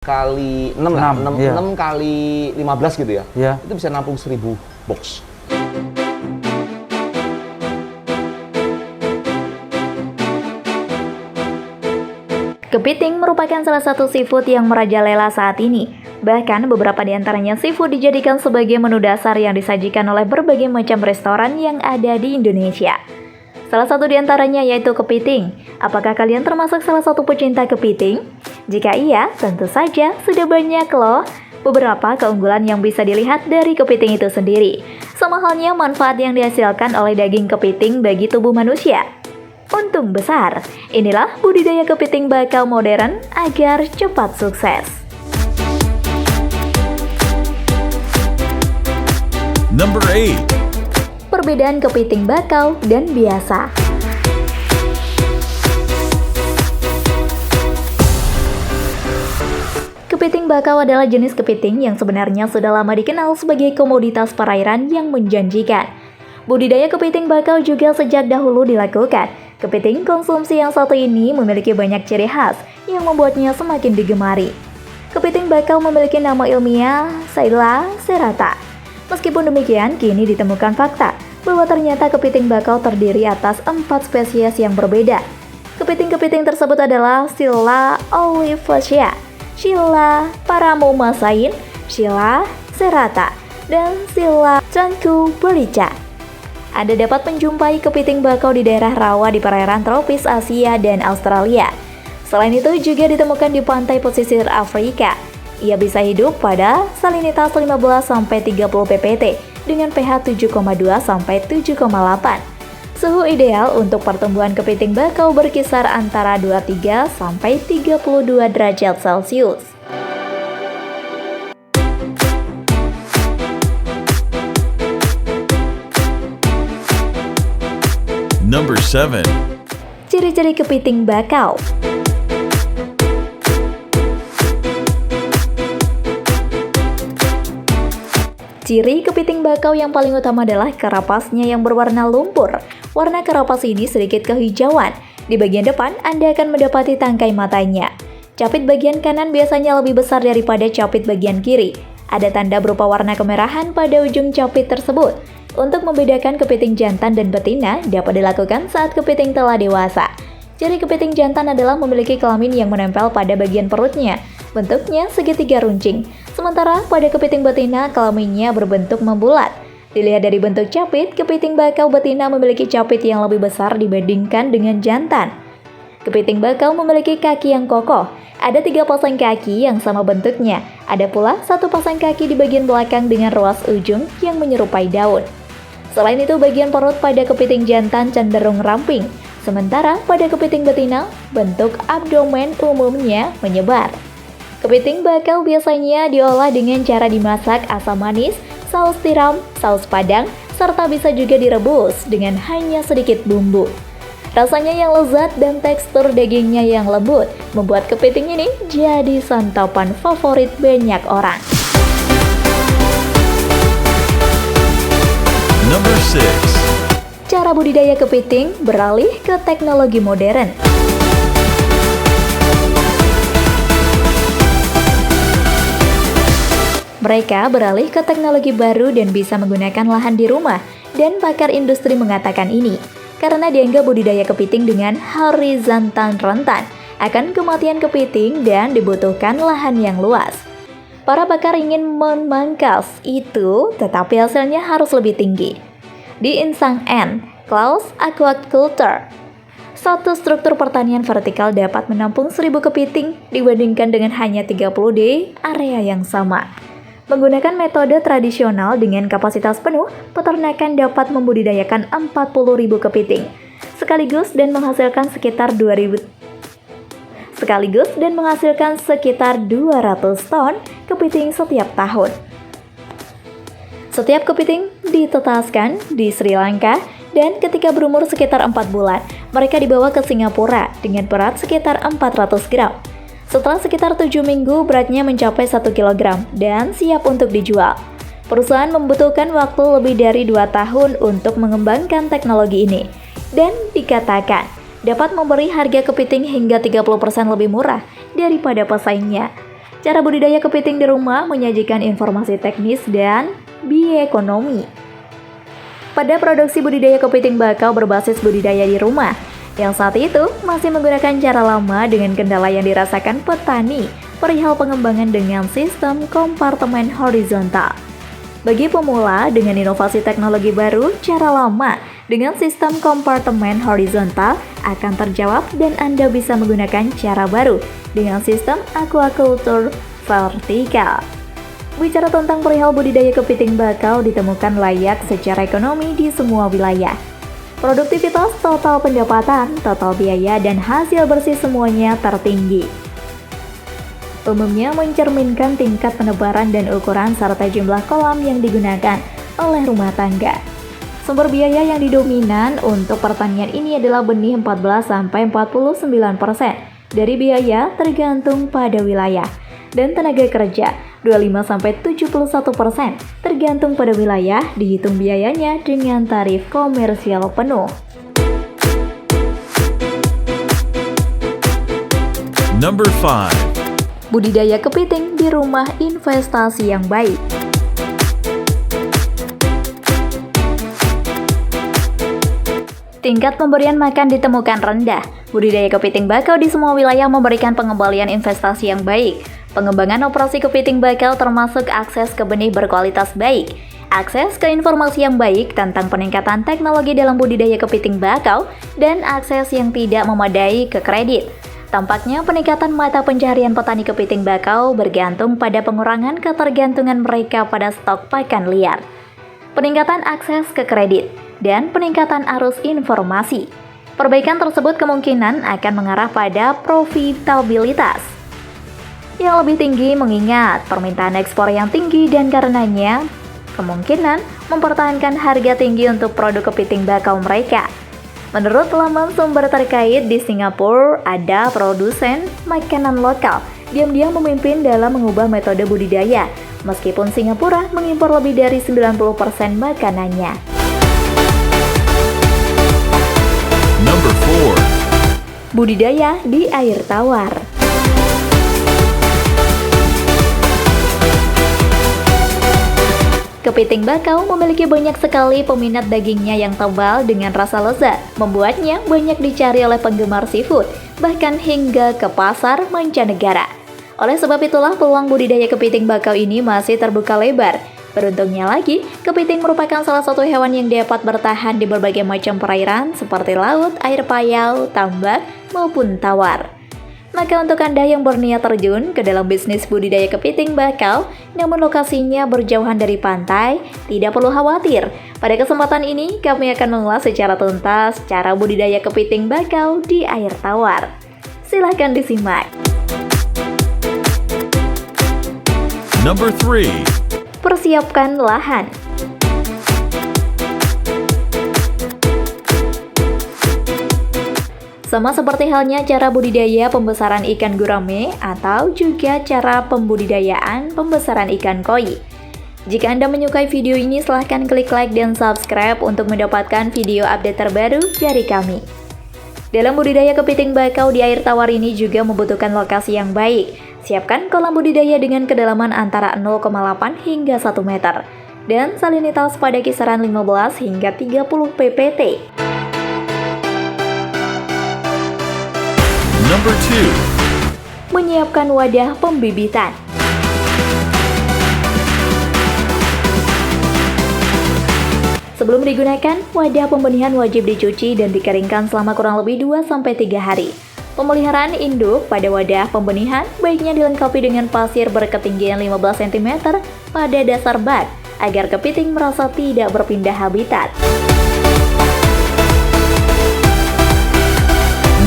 kali 6 lah, 6, iya. 6 kali 15 gitu ya. Iya. Itu bisa nampung 1000 box. Kepiting merupakan salah satu seafood yang merajalela saat ini. Bahkan beberapa di antaranya seafood dijadikan sebagai menu dasar yang disajikan oleh berbagai macam restoran yang ada di Indonesia. Salah satu di antaranya yaitu kepiting. Apakah kalian termasuk salah satu pecinta kepiting? Jika iya, tentu saja sudah banyak loh beberapa keunggulan yang bisa dilihat dari kepiting itu sendiri. Sama halnya manfaat yang dihasilkan oleh daging kepiting bagi tubuh manusia. Untung besar, inilah budidaya kepiting bakau modern agar cepat sukses. Number 8. Perbedaan kepiting bakau dan biasa. Kepiting bakau adalah jenis kepiting yang sebenarnya sudah lama dikenal sebagai komoditas perairan yang menjanjikan. Budidaya kepiting bakau juga sejak dahulu dilakukan. Kepiting konsumsi yang satu ini memiliki banyak ciri khas yang membuatnya semakin digemari. Kepiting bakau memiliki nama ilmiah Scylla serrata. Meskipun demikian, kini ditemukan fakta bahwa ternyata kepiting bakau terdiri atas 4 spesies yang berbeda. Kepiting-kepiting tersebut adalah Scylla olivacea, Scylla paramomasain, Scylla serrata, dan Scylla cucurberica. Anda dapat menjumpai kepiting bakau di daerah rawa di perairan tropis Asia dan Australia. Selain itu juga ditemukan di pantai pesisir Afrika. Ia bisa hidup pada salinitas 15-30 ppt dengan pH 7,2-7,8. Suhu ideal untuk pertumbuhan kepiting bakau berkisar antara 23-32 derajat Celcius. Number 7. Ciri-ciri kepiting bakau. Ciri kepiting bakau yang paling utama adalah karapasnya yang berwarna lumpur. Warna karapas ini sedikit kehijauan. Di bagian depan, Anda akan mendapati tangkai matanya. Capit bagian kanan biasanya lebih besar daripada capit bagian kiri. Ada tanda berupa warna kemerahan pada ujung capit tersebut. Untuk membedakan kepiting jantan dan betina dapat dilakukan saat kepiting telah dewasa. Ciri kepiting jantan adalah memiliki kelamin yang menempel pada bagian perutnya. Bentuknya segitiga runcing. Sementara pada kepiting betina kelaminnya berbentuk membulat. Dilihat dari bentuk capit, kepiting bakau betina memiliki capit yang lebih besar dibandingkan dengan jantan. Kepiting bakau memiliki kaki yang kokoh. Ada 3 pasang kaki yang sama bentuknya. Ada pula 1 pasang kaki di bagian belakang dengan ruas ujung yang menyerupai daun. Selain itu, bagian perut pada kepiting jantan cenderung ramping. Sementara pada kepiting betina, bentuk abdomen umumnya menyebar. Kepiting bakau biasanya diolah dengan cara dimasak asam manis, saus tiram, saus padang, serta bisa juga direbus dengan hanya sedikit bumbu. Rasanya yang lezat dan tekstur dagingnya yang lembut membuat kepiting ini jadi santapan favorit banyak orang. Number 6. Cara budidaya kepiting beralih ke teknologi modern. Mereka beralih ke teknologi baru dan bisa menggunakan lahan di rumah, dan pakar industri mengatakan ini karena dianggap budidaya kepiting dengan horizontal rentan akan kematian kepiting dan dibutuhkan lahan yang luas. Para pakar ingin memangkas itu, tetapi hasilnya harus lebih tinggi. Di Insang N, Klaus Aquaculture, satu struktur pertanian vertikal dapat menampung 1000 kepiting dibandingkan dengan hanya 30 di area yang sama. Menggunakan metode tradisional dengan kapasitas penuh, peternakan dapat membudidayakan 40.000 kepiting sekaligus dan menghasilkan sekitar 200 ton kepiting setiap tahun. Setiap kepiting ditetaskan di Sri Lanka dan ketika berumur sekitar 4 bulan, mereka dibawa ke Singapura dengan berat sekitar 400 gram. Setelah sekitar 7 minggu, beratnya mencapai 1 kg dan siap untuk dijual. Perusahaan membutuhkan waktu lebih dari 2 tahun untuk mengembangkan teknologi ini. Dan dikatakan, dapat memberi harga kepiting hingga 30% lebih murah daripada pesaingnya. Cara budidaya kepiting di rumah menyajikan informasi teknis dan bioekonomi. Pada produksi budidaya kepiting bakau berbasis budidaya di rumah, yang saat itu masih menggunakan cara lama dengan kendala yang dirasakan petani perihal pengembangan dengan sistem kompartemen horizontal. Bagi pemula dengan inovasi teknologi baru, cara lama dengan sistem kompartemen horizontal akan terjawab dan Anda bisa menggunakan cara baru dengan sistem aquaculture vertikal. Bicara tentang perihal budidaya kepiting bakau ditemukan layak secara ekonomi di semua wilayah. Produktivitas, total pendapatan, total biaya, dan hasil bersih semuanya tertinggi. Umumnya mencerminkan tingkat penebaran dan ukuran serta jumlah kolam yang digunakan oleh rumah tangga. Sumber biaya yang didominan untuk pertanian ini adalah benih 14-49%. Dari biaya tergantung pada wilayah. Dan tenaga kerja 25-71% tergantung pada wilayah, dihitung biayanya dengan tarif komersial penuh. Number 5. Budidaya kepiting di rumah investasi yang baik. Tingkat pemberian makan ditemukan rendah. Budidaya kepiting bakau di semua wilayah memberikan pengembalian investasi yang baik. Pengembangan operasi kepiting bakau termasuk akses ke benih berkualitas baik, akses ke informasi yang baik tentang peningkatan teknologi dalam budidaya kepiting bakau, dan akses yang tidak memadai ke kredit. Tampaknya peningkatan mata pencaharian petani kepiting bakau bergantung pada pengurangan ketergantungan mereka pada stok pakan liar, peningkatan akses ke kredit, dan peningkatan arus informasi. Perbaikan tersebut kemungkinan akan mengarah pada profitabilitas yang lebih tinggi mengingat permintaan ekspor yang tinggi dan karenanya kemungkinan mempertahankan harga tinggi untuk produk kepiting bakau mereka. Menurut laman sumber terkait di Singapura, ada produsen makanan lokal diam-diam memimpin dalam mengubah metode budidaya, meskipun Singapura mengimpor lebih dari 90% makanannya. Number 4. Budidaya di air tawar. Kepiting bakau memiliki banyak sekali peminat dagingnya yang tebal dengan rasa lezat, membuatnya banyak dicari oleh penggemar seafood, bahkan hingga ke pasar mancanegara. Oleh sebab itulah peluang budidaya kepiting bakau ini masih terbuka lebar. Beruntungnya lagi, kepiting merupakan salah satu hewan yang dapat bertahan di berbagai macam perairan seperti laut, air payau, tambak, maupun tawar. Maka untuk Anda yang berniat terjun ke dalam bisnis budidaya kepiting bakau, namun lokasinya berjauhan dari pantai, tidak perlu khawatir. Pada kesempatan ini, kami akan mengulas secara tuntas cara budidaya kepiting bakau di air tawar. Silahkan disimak. Number 3. Persiapkan lahan. Sama seperti halnya cara budidaya pembesaran ikan gurame atau juga cara pembudidayaan pembesaran ikan koi. Jika Anda menyukai video ini, silahkan klik like dan subscribe untuk mendapatkan video update terbaru dari kami. Dalam budidaya kepiting bakau di air tawar ini juga membutuhkan lokasi yang baik. Siapkan kolam budidaya dengan kedalaman antara 0,8 hingga 1 meter dan salinitas pada kisaran 15 hingga 30 ppt. Number 2. Menyiapkan wadah pembibitan. Sebelum digunakan, wadah pembenihan wajib dicuci dan dikeringkan selama kurang lebih 2-3 hari. Pemeliharaan induk pada wadah pembenihan baiknya dilengkapi dengan pasir berketinggian 15 cm pada dasar bak agar kepiting merasa tidak berpindah habitat.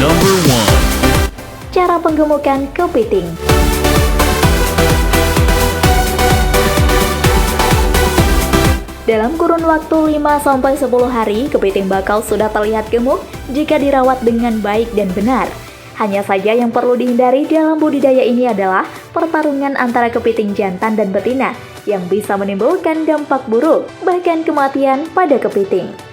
Number 1. Cara penggemukan kepiting. Dalam kurun waktu 5-10 hari, kepiting bakau sudah terlihat gemuk jika dirawat dengan baik dan benar. Hanya saja yang perlu dihindari dalam budidaya ini adalah pertarungan antara kepiting jantan dan betina yang bisa menimbulkan dampak buruk, bahkan kematian pada kepiting.